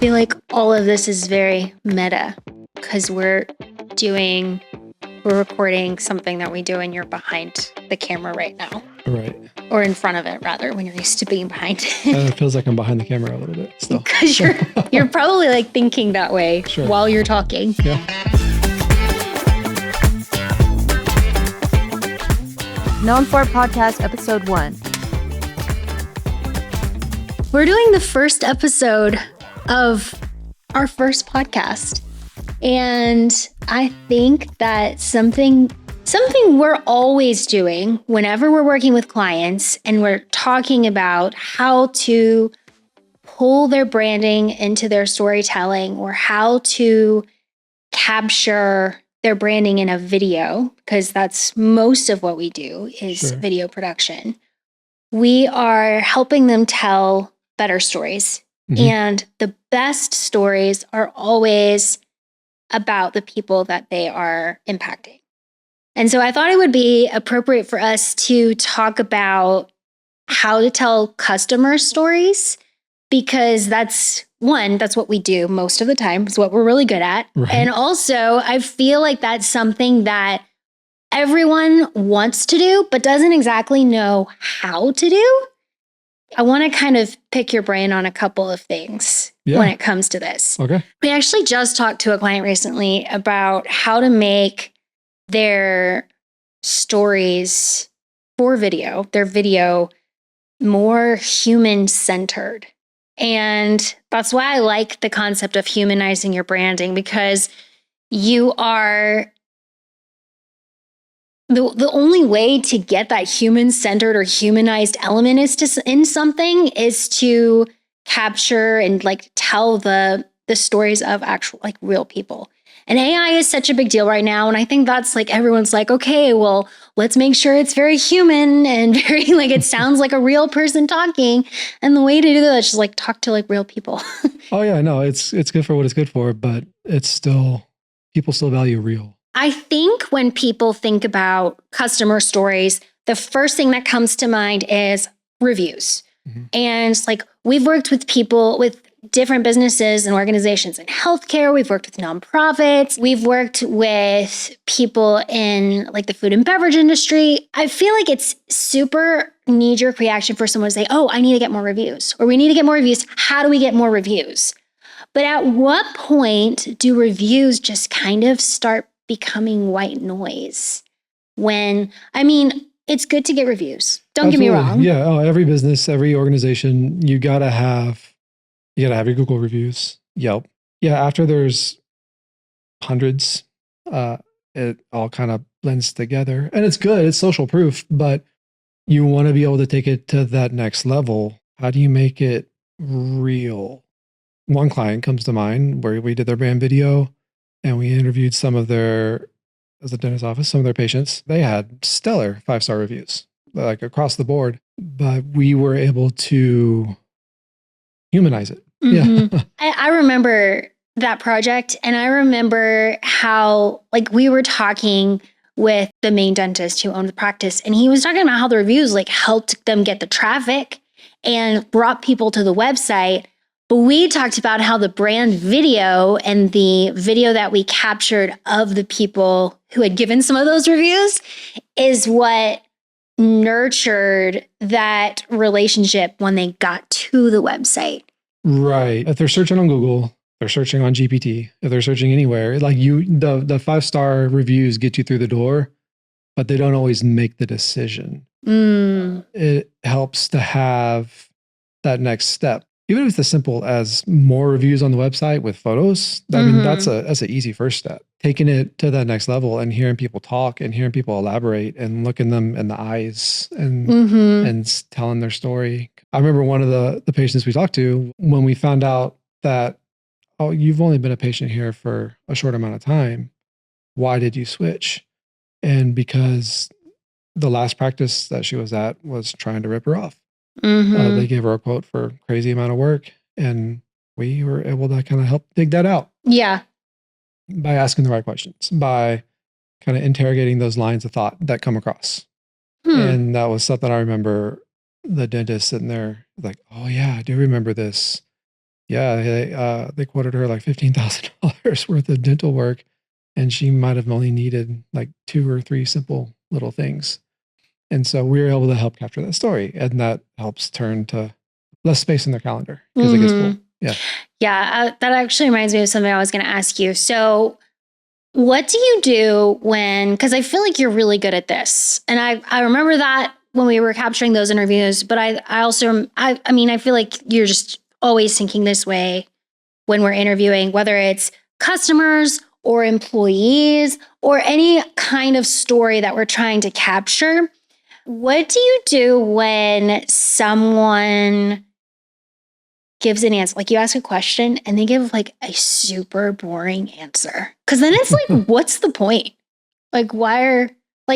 feel like all of this is very meta because we're recording something that we do and you're behind the camera right now. Right. Or in front of it, rather, when you're used to being behind it. It feels like I'm behind the camera a little bit still. Because you're probably like thinking that way while you're talking. Yeah. Known for Podcast Episode 1. We're doing the first episode of our first podcast. And I think that something we're always doing whenever we're working with clients and we're talking about how to pull their branding into their storytelling or how to capture their branding in a video, because that's most of what we do is video production. We are helping them tell better stories. Mm-hmm. And the best stories are always about the people that they are impacting. And so I thought it would be appropriate for us to talk about how to tell customer stories, because that's what we do most of the time. It's what we're really good at. Right. And also, I feel like that's something that everyone wants to do, but doesn't exactly know how to do. I want to kind of pick your brain on a couple of things when it comes to this. Okay. We actually just talked to a client recently about how to make their stories for video, their video, more human-centered. And that's why I like the concept of humanizing your branding, because you are the only way to get that human-centered or humanized element is to capture and like tell the stories of actual like real people. And AI is such a big deal right now. And I think that's like, everyone's like, okay, well, let's make sure it's very human and very like, it sounds like a real person talking. And the way to do that is just like talk to like real people. Oh yeah, no, it's good for what it's good for, but people still value real. I think when people think about customer stories, the first thing that comes to mind is reviews. Mm-hmm. And like, we've worked with people with different businesses and organizations in healthcare. We've worked with nonprofits. We've worked with people in like the food and beverage industry. I feel like it's super knee-jerk reaction for someone to say, oh, I need to get more reviews, or we need to get more reviews. How do we get more reviews? But at what point do reviews just kind of start becoming white noise? It's good to get reviews. Don't get me wrong. Yeah. Oh, every business, every organization, you gotta have your Google reviews, Yelp. Yeah. After there's hundreds, it all kind of blends together, and it's good. It's social proof, but you want to be able to take it to that next level. How do you make it real? One client comes to mind where we did their brand video and we interviewed some of their patients. They had stellar 5-star reviews, like across the board, but we were able to humanize it. Mm-hmm. Yeah. I remember that project, and I remember how like we were talking with the main dentist who owned the practice, and he was talking about how the reviews like helped them get the traffic and brought people to the website. But we talked about how the brand video and the video that we captured of the people who had given some of those reviews is what nurtured that relationship when they got to the website. Right. If they're searching on Google, they're searching on GPT, if they're searching anywhere, like the 5-star reviews get you through the door, but they don't always make the decision. It helps to have that next step. Even if it's as simple as more reviews on the website with photos, I mean, that's an easy first step. Taking it to that next level and hearing people talk and hearing people elaborate and looking them in the eyes and telling their story. I remember one of the patients we talked to, when we found out that, oh, you've only been a patient here for a short amount of time. Why did you switch? And because the last practice that she was at was trying to rip her off. They gave her a quote for a crazy amount of work, and we were able to kind of help dig that out. Yeah. By asking the right questions, by kind of interrogating those lines of thought that come across. And that was something I remember the dentist sitting there like, oh yeah, I do remember this. they quoted her like $15,000 worth of dental work, and she might have only needed like 2 or 3 simple little things. And so we were able to help capture that story, and that helps turn to less space in their calendar because it gets full. Yeah. Yeah. That actually reminds me of something I was going to ask you. So what do you do because I feel like you're really good at this. And I remember that when we were capturing those interviews, but I also, I mean, I feel like you're just always thinking this way when we're interviewing, whether it's customers or employees or any kind of story that we're trying to capture. What do you do when someone gives an answer? Like you ask a question and they give like a super boring answer. Because then it's like, what's the point? Like,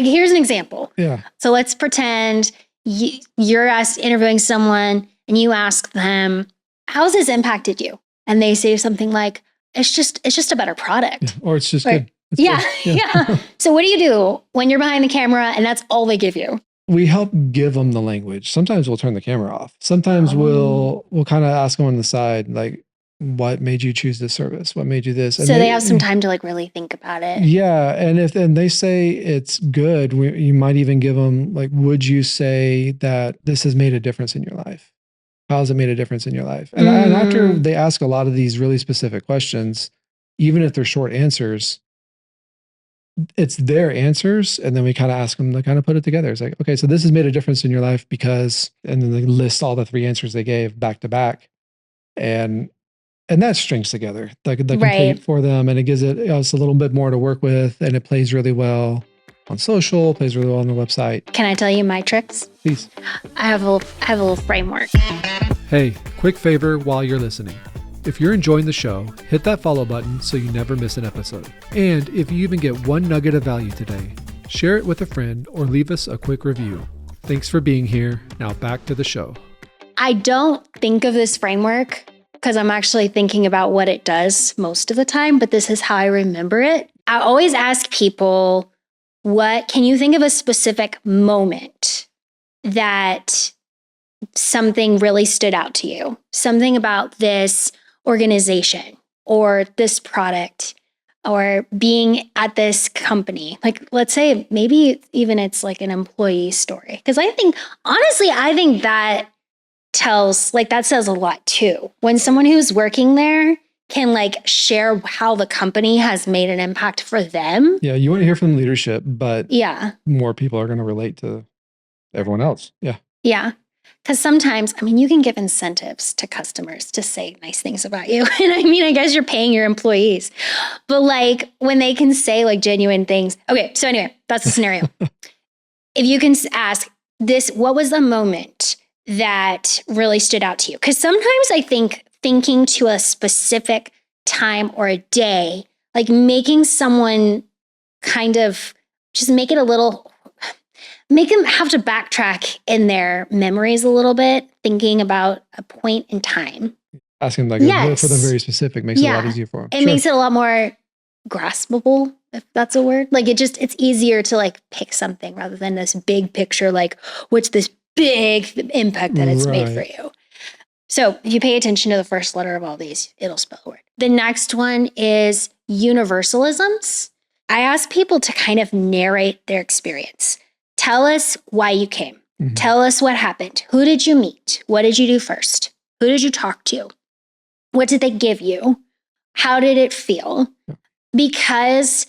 here's an example. Yeah. So let's pretend you're interviewing someone and you ask them, how's this impacted you? And they say something like, it's just a better product. Yeah. Or it's just good. It's yeah. good. Yeah. So what do you do when you're behind the camera and that's all they give you? We help give them the language. Sometimes we'll turn the camera off. Sometimes we'll kind of ask them on the side, like, what made you choose this service? What made you this? And so they have some time to like really think about it. Yeah. And if they say it's good, you might even give them like, would you say that this has made a difference in your life? How has it made a difference in your life? And after they ask a lot of these really specific questions, even if they're short answers, it's their answers. And then we kind of ask them to kind of put it together. It's like, okay, so this has made a difference in your life because, and then they list all the 3 answers they gave back to back. And that strings together the complete for them. And it gives it us a little bit more to work with. And it plays really well on social, plays really well on the website. Can I tell you my tricks? Please. I have a little framework. Hey, quick favor while you're listening. If you're enjoying the show, hit that follow button so you never miss an episode. And if you even get one nugget of value today, share it with a friend or leave us a quick review. Thanks for being here. Now back to the show. I don't think of this framework because I'm actually thinking about what it does most of the time, but this is how I remember it. I always ask people, can you think of a specific moment that something really stood out to you? Something about this organization or this product or being at this company. Like, let's say maybe even it's like an employee story. Because I think that that says a lot too. When someone who's working there can like share how the company has made an impact for them. Yeah, you want to hear from leadership, but more people are going to relate to everyone else. Yeah. Yeah. Because sometimes, you can give incentives to customers to say nice things about you. And I guess you're paying your employees. But like when they can say like genuine things. Okay, so anyway, that's the scenario. If you can ask what was the moment that really stood out to you? Because sometimes I think thinking to a specific time or a day, like making someone kind of just make them have to backtrack in their memories a little bit, thinking about a point in time. Asking for the very specific makes it a lot easier for them. It makes it a lot more graspable, if that's a word. Like it's easier to like pick something rather than this big picture, like what's this big impact that it's made for you. So if you pay attention to the first letter of all these, it'll spell a word. The next one is Universalisms. I ask people to kind of narrate their experience. Tell us why you came. Mm-hmm. Tell us what happened. Who did you meet? What did you do first? Who did you talk to? What did they give you? How did it feel? Yeah. Because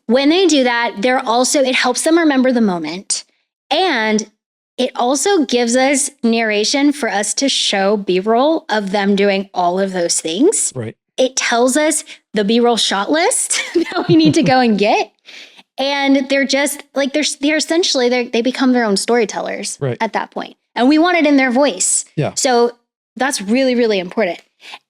when they do that, it helps them remember the moment. And it also gives us narration for us to show B-roll of them doing all of those things. Right. It tells us the B-roll shot list that we need to go and get. And they're just like, they become their own storytellers at that point. And we want it in their voice. Yeah. So that's really, really important.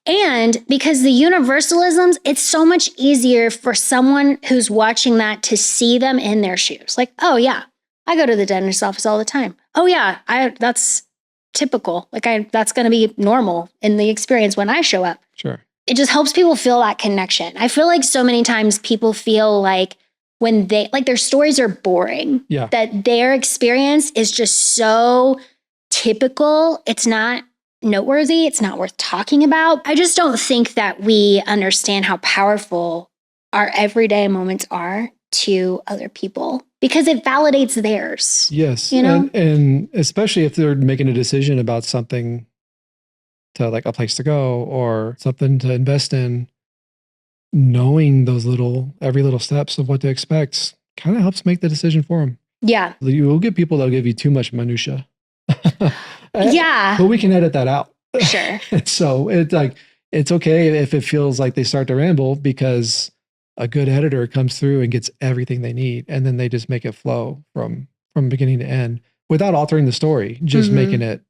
And because the Universalisms, it's so much easier for someone who's watching that to see them in their shoes. Like, oh yeah, I go to the dentist's office all the time. Oh yeah, that's typical. Like that's going to be normal in the experience when I show up. Sure. It just helps people feel that connection. I feel like so many times people feel like when their stories are boring, that their experience is just so typical. It's not noteworthy. It's not worth talking about. I just don't think that we understand how powerful our everyday moments are to other people because it validates theirs. Yes. You know? And especially if they're making a decision about something, to like a place to go or something to invest in, knowing those every little steps of what to expect kind of helps make the decision for them. Yeah. You will get people that'll give you too much minutia. Yeah. But we can edit that out. Sure. So it's okay if it feels like they start to ramble, because a good editor comes through and gets everything they need, and then they just make it flow from beginning to end without altering the story, just making it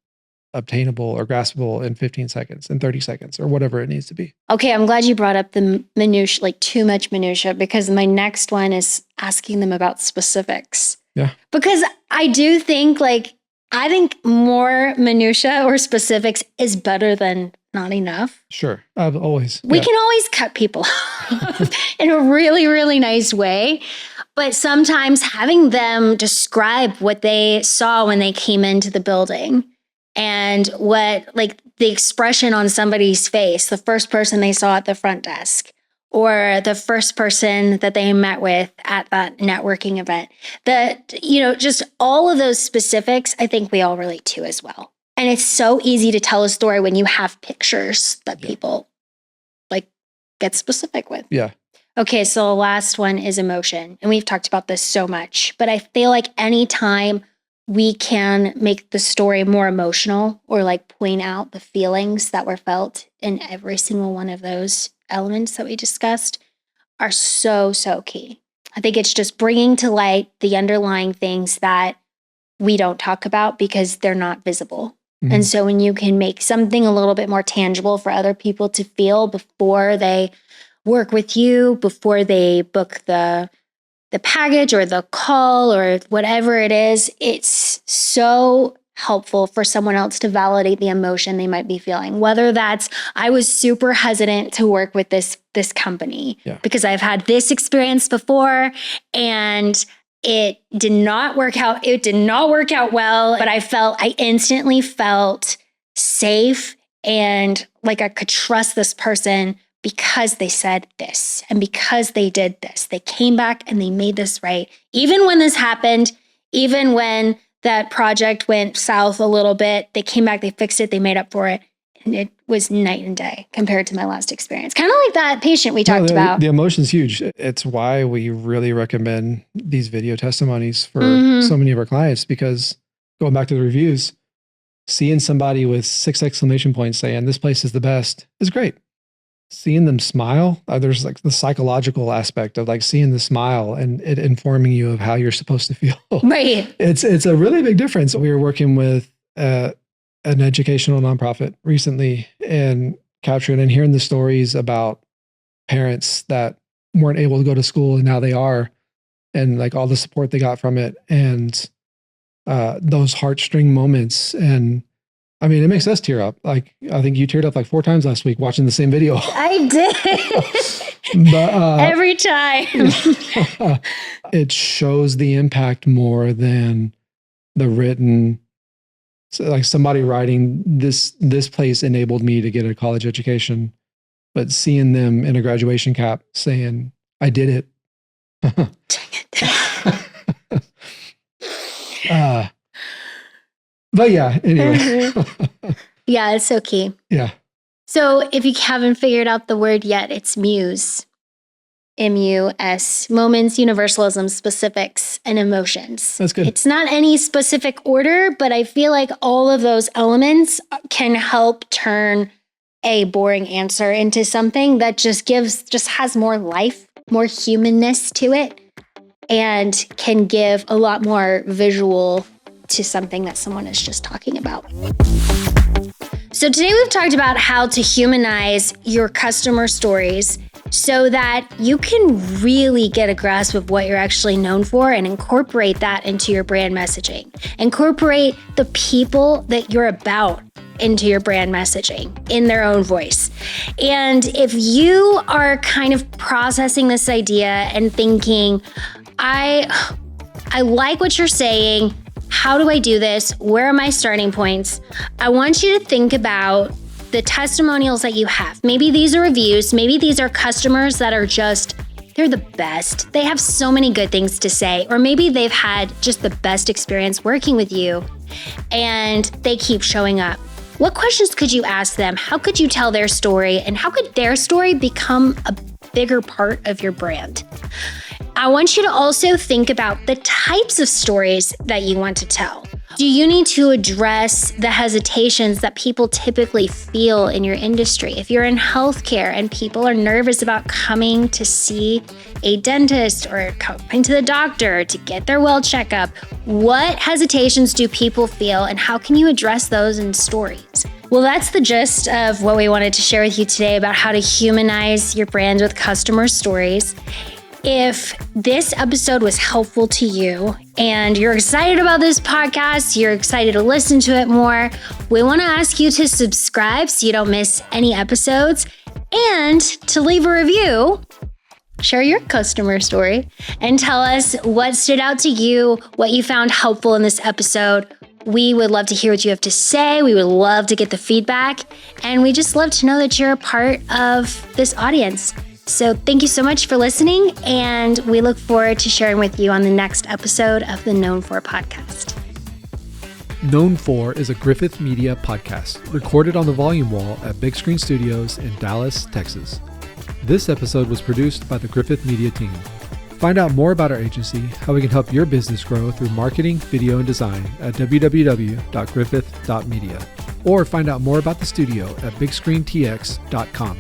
obtainable or graspable in 15 seconds and 30 seconds or whatever it needs to be. Okay, I'm glad you brought up the minutia, like too much minutia, because my next one is asking them about specifics. Yeah. Because I do think I think more minutia or specifics is better than not enough. Sure. Always. We can always cut people in a really, really nice way. But sometimes having them describe what they saw when they came into the building and what, like, the expression on somebody's face, the first person they saw at the front desk, or the first person that they met with at that networking event, just all of those specifics, I think we all relate to as well. And it's so easy to tell a story when you have pictures that people get specific with. Yeah. Okay, so the last one is emotion. And we've talked about this so much, but I feel like anytime we can make the story more emotional or point out the feelings that were felt in every single one of those elements that we discussed are so, so key. I think it's just bringing to light the underlying things that we don't talk about because they're not visible. Mm-hmm. And so when you can make something a little bit more tangible for other people to feel before they work with you, before they book the package or the call or whatever it is, it's so helpful for someone else to validate the emotion they might be feeling. Whether that's, I was super hesitant to work with this company because I've had this experience before and it did not work out. It did not work out well, but I instantly felt safe and like I could trust this person because they said this and because they did this. They came back and they made this right. Even when this happened, even when that project went south a little bit, they came back, they fixed it, they made up for it. And it was night and day compared to my last experience. Kind of like that patient we talked about. The emotion's huge. It's why we really recommend these video testimonies for so many of our clients, because going back to the reviews, seeing somebody with 6 exclamation points saying this place is the best is great. Seeing them smile, there's the psychological aspect of seeing the smile and it informing you of how you're supposed to feel. Right. It's a really big difference. We were working with an educational nonprofit recently and capturing and hearing the stories about parents that weren't able to go to school and now they are, and all the support they got from it, and those heartstring moments. And I mean, it makes us tear up. I think you teared up 4 times last week watching the same video. I did. But, every time. It shows the impact more than the written, somebody writing, this place enabled me to get a college education, but seeing them in a graduation cap saying, I did it. Dang it. But yeah, anyway. Yeah, it's so key. Yeah. So if you haven't figured out the word yet, it's M.U.S.E. M.U.S. Moments, Universalisms, Specifics, and Emotions. That's good. It's not any specific order, but I feel like all of those elements can help turn a boring answer into something that just has more life, more humanness to it, and can give a lot more visual to something that someone is just talking about. So today we've talked about how to humanize your customer stories so that you can really get a grasp of what you're actually known for and incorporate that into your brand messaging. Incorporate the people that you're about into your brand messaging in their own voice. And if you are kind of processing this idea and thinking, I like what you're saying, how do I do this? Where are my starting points? I want you to think about the testimonials that you have. Maybe these are reviews. Maybe these are customers that are just, they're the best. They have so many good things to say. Or maybe they've had just the best experience working with you and they keep showing up. What questions could you ask them? How could you tell their story? And how could their story become a bigger part of your brand? I want you to also think about the types of stories that you want to tell. Do you need to address the hesitations that people typically feel in your industry? If you're in healthcare and people are nervous about coming to see a dentist or coming to the doctor to get their well checkup, what hesitations do people feel and how can you address those in stories? Well, that's the gist of what we wanted to share with you today about how to humanize your brand with customer stories. If this episode was helpful to you and you're excited about this podcast, you're excited to listen to it more, we want to ask you to subscribe so you don't miss any episodes and to leave a review. Share your customer story and tell us what stood out to you, what you found helpful in this episode. We would love to hear what you have to say. We would love to get the feedback. And we just love to know that you're a part of this audience. So thank you so much for listening, and we look forward to sharing with you on the next episode of the Known For podcast. Known For is a Griffith Media podcast recorded on the volume wall at Big Screen Studios in Dallas, Texas. This episode was produced by the Griffith Media team. Find out more about our agency, how we can help your business grow through marketing, video, and design at www.griffith.media, or find out more about the studio at bigscreentx.com.